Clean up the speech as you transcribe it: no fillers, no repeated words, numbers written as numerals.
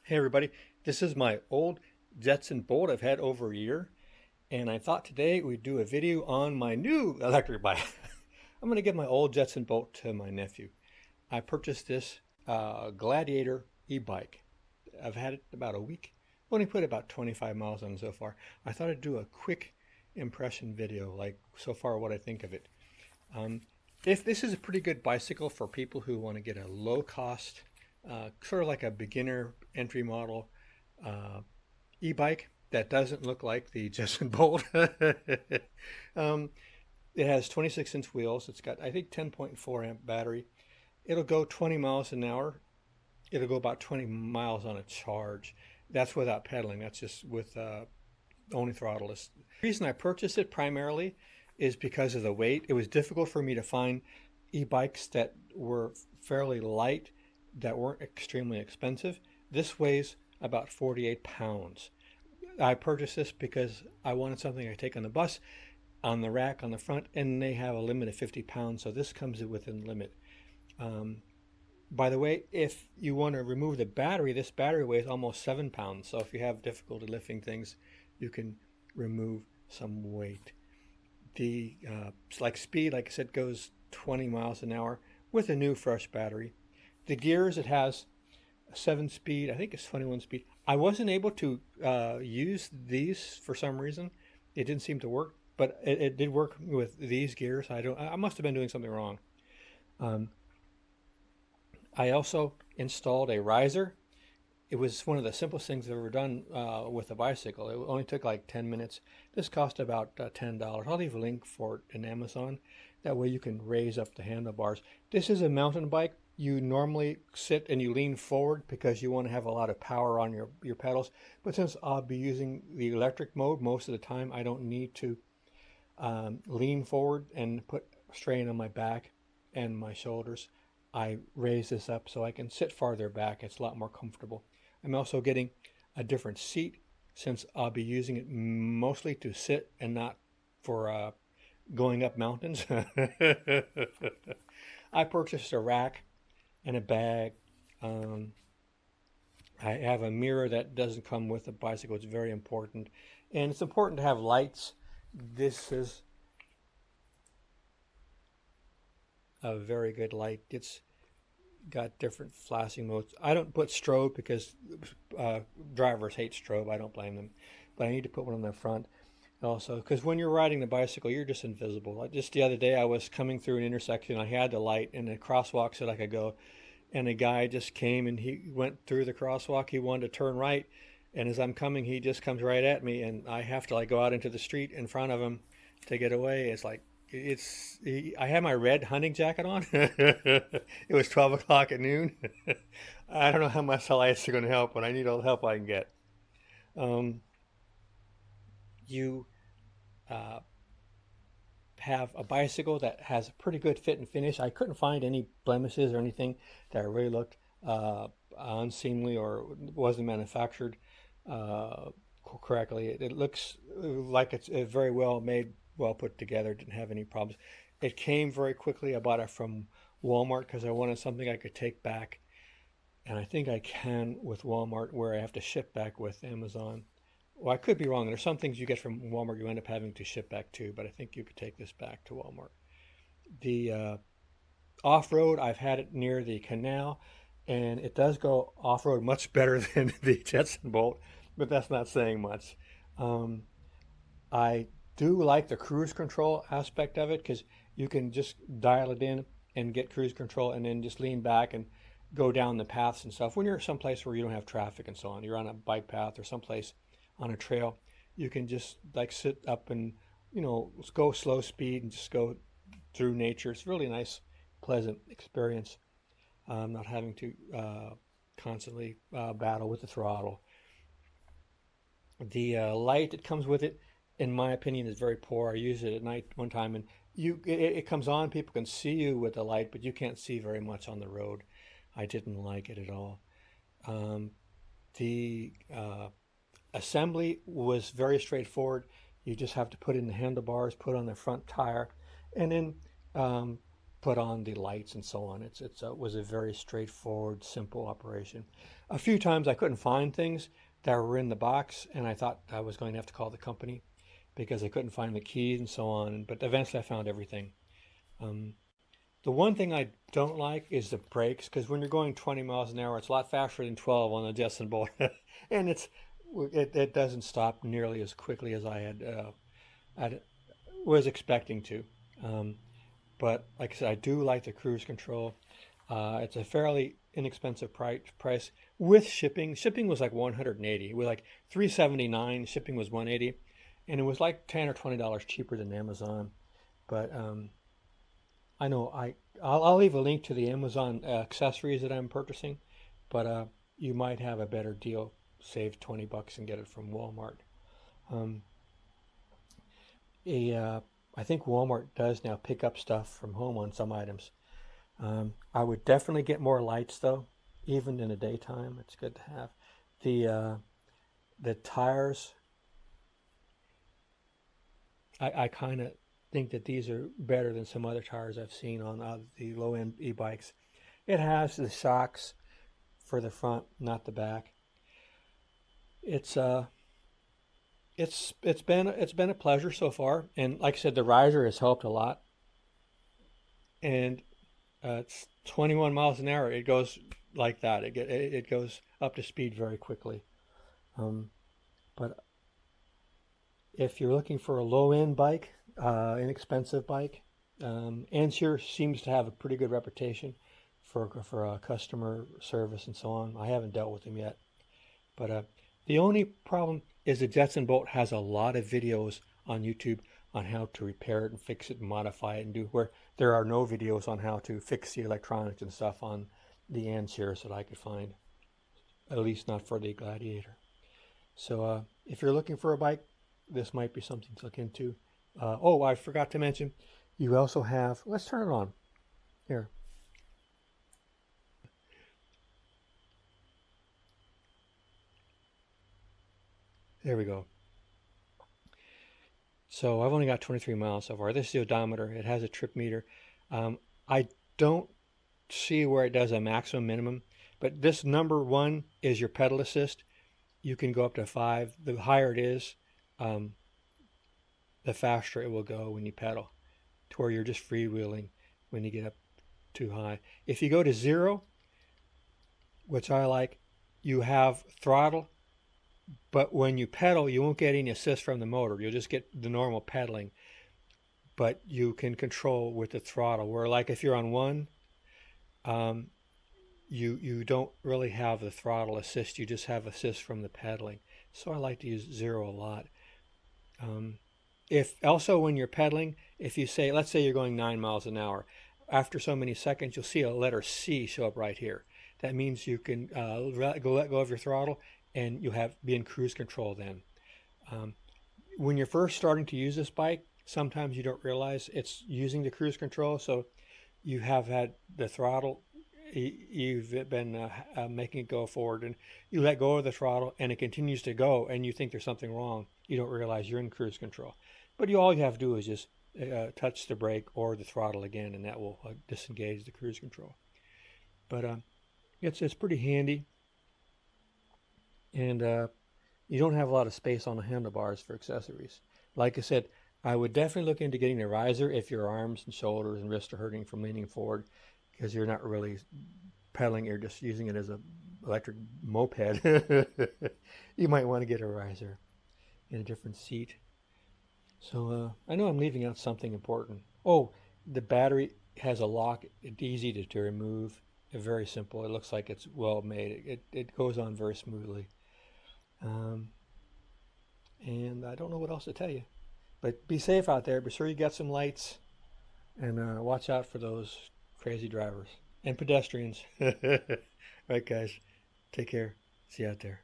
Hey everybody, this is my old Jetson Bolt I've had over a year, and I thought today we'd do a video on my new electric bike. I'm going to give my old Jetson Bolt to my nephew. I purchased this Gladiator e-bike. I've had it about a week, only put about 25 miles on it so far. I thought I'd do a quick impression video, like so far what I think of it. Um, if this is a pretty good bicycle for people who want to get a low cost, sort of like a beginner entry model uh, e-bike that doesn't look like the Jetson Bolt. um, it has 26-inch wheels. It's got, I think, 10.4 amp battery. It'll go 20 miles an hour. It'll go about 20 miles on a charge. That's without pedaling. That's just with only throttleless. The reason I purchased it primarily is because of the weight. It was difficult for me to find e-bikes that were fairly light, that weren't extremely expensive. This weighs about 48 pounds. I purchased this because I wanted something I take on the bus, on the rack on the front, and they have a limit of 50 pounds, so this comes within limit. By the way, if you want to remove the battery, this battery weighs almost 7 pounds, so if you have difficulty lifting things, you can remove some weight. The speed, like I said, goes 20 miles an hour with a new fresh battery. The gears, it has a 7-speed, I think it's 21-speed. I wasn't able to use these for some reason. It didn't seem to work, but it did work with these gears. I must have been doing something wrong. I also installed a riser. It was one of the simplest things I've ever done with a bicycle. It only took like 10 minutes. This cost about $10. I'll leave a link for it in Amazon. That way you can raise up the handlebars. This is a mountain bike. You normally sit and you lean forward because you want to have a lot of power on your pedals. But since I'll be using the electric mode most of the time, I don't need to lean forward and put strain on my back and my shoulders. I raise this up so I can sit farther back. It's a lot more comfortable. I'm also getting a different seat since I'll be using it mostly to sit and not for going up mountains. I purchased a rack and a bag. I have a mirror that doesn't come with a bicycle. It's very important. And it's important to have lights. This is a very good light. It's got different flashing modes. I don't put strobe because drivers hate strobe. I don't blame them. But I need to put one on the front also because when you're riding the bicycle, you're just invisible. Like just the other day, I was coming through an intersection. I had the light and the crosswalk said I could go. And a guy just came and he went through the crosswalk. He wanted to turn right. And as I'm coming, he just comes right at me. And I have to like go out into the street in front of him to get away. It's like, I had my red hunting jacket on. It was 12 o'clock at noon. I don't know how much the lights are going to help, but I need all the help I can get. You have a bicycle that has a pretty good fit and finish. I couldn't find any blemishes or anything that really looked unseemly or wasn't manufactured correctly. It looks like it's very well made, well put together. Didn't have any problems. It came very quickly. I bought it from Walmart because I wanted something I could take back, and I think I can with Walmart, where I have to ship back with Amazon. Well, I could be wrong. There's some things you get from Walmart you end up having to ship back too, but I think you could take this back to Walmart. The off-road, I've had it near the canal, and it does go off-road much better than the Jetson Bolt, but that's not saying much. I do like the cruise control aspect of it because you can just dial it in and get cruise control and then just lean back and go down the paths and stuff. When you're someplace where you don't have traffic and so on, you're on a bike path or someplace on a trail, you can just like sit up and go slow speed and just go through nature. It's really nice, pleasant experience. Not having to constantly battle with the throttle. The light that comes with it, in my opinion, is very poor. I used it at night one time, and it comes on. People can see you with the light, but you can't see very much on the road. I didn't like it at all. The assembly was very straightforward. You just have to put in the handlebars, put on the front tire, and then put on the lights and so on. It was a very straightforward, simple operation. A few times I couldn't find things that were in the box, and I thought I was going to have to call the company because I couldn't find the keys and so on. But eventually I found everything. Um, the one thing I don't like is the brakes, because when you're going 20 miles an hour, it's a lot faster than 12 on the Jetson Bolt, and it doesn't stop nearly as quickly as I was expecting to. Um, but like I said, I do like the cruise control. It's a fairly inexpensive price with shipping. Shipping was like 180. It was like 379. Shipping was 180, and it was like $10 or $20 cheaper than Amazon. But I know I'll leave a link to the Amazon accessories that I'm purchasing, but you might have a better deal. Save $20 and get it from Walmart. Um, I think Walmart does now pick up stuff from home on some items. I would definitely get more lights though, even in the daytime. It's good to have. The tires, I kind of think that these are better than some other tires I've seen on the low-end e-bikes. It has the shocks for the front, not the back. It's been a pleasure so far, and like I said, the riser has helped a lot. And it's 21 miles an hour. It goes like that. It goes up to speed very quickly. But if you're looking for a low-end bike, inexpensive bike, Ancheer seems to have a pretty good reputation for customer service and so on. I haven't dealt with them yet, but the only problem is the Jetson Bolt has a lot of videos on YouTube on how to repair it and fix it and modify it and do, where there are no videos on how to fix the electronics and stuff on the Ancheers that I could find, at least not for the Gladiator. So if you're looking for a bike, this might be something to look into. Oh, I forgot to mention, you also have, let's turn it on here. There we go. So I've only got 23 miles so far. This is the odometer. It has a trip meter. I don't see where it does a maximum minimum, but this number 1 is your pedal assist. You can go up to 5. The higher it is, the faster it will go when you pedal, to where you're just freewheeling when you get up too high. If you go to 0, which I like, you have throttle, but when you pedal, you won't get any assist from the motor. You'll just get the normal pedaling, but you can control with the throttle. Where like if you're on 1, you don't really have the throttle assist. You just have assist from the pedaling. So I like to use 0 a lot. If also when you're pedaling, if you say, let's say you're going 9 miles an hour, after so many seconds, you'll see a letter C show up right here. That means you can let go of your throttle, and you'll be in cruise control then. When you're first starting to use this bike, sometimes you don't realize it's using the cruise control. So you have had the throttle, you've been making it go forward, and you let go of the throttle and it continues to go, and you think there's something wrong. You don't realize you're in cruise control. But all you have to do is just touch the brake or the throttle again, and that will disengage the cruise control. But it's pretty handy. And you don't have a lot of space on the handlebars for accessories. Like I said, I would definitely look into getting a riser if your arms and shoulders and wrists are hurting from leaning forward, because you're not really pedaling, you're just using it as an electric moped. You might want to get a riser in a different seat. So I know I'm leaving out something important. Oh, the battery has a lock. It's easy to remove. Very simple. It looks like it's well made. It goes on very smoothly. And I don't know what else to tell you. But be safe out there. Be sure you get some lights, and watch out for those crazy drivers and pedestrians. Right, guys. Take care. See you out there.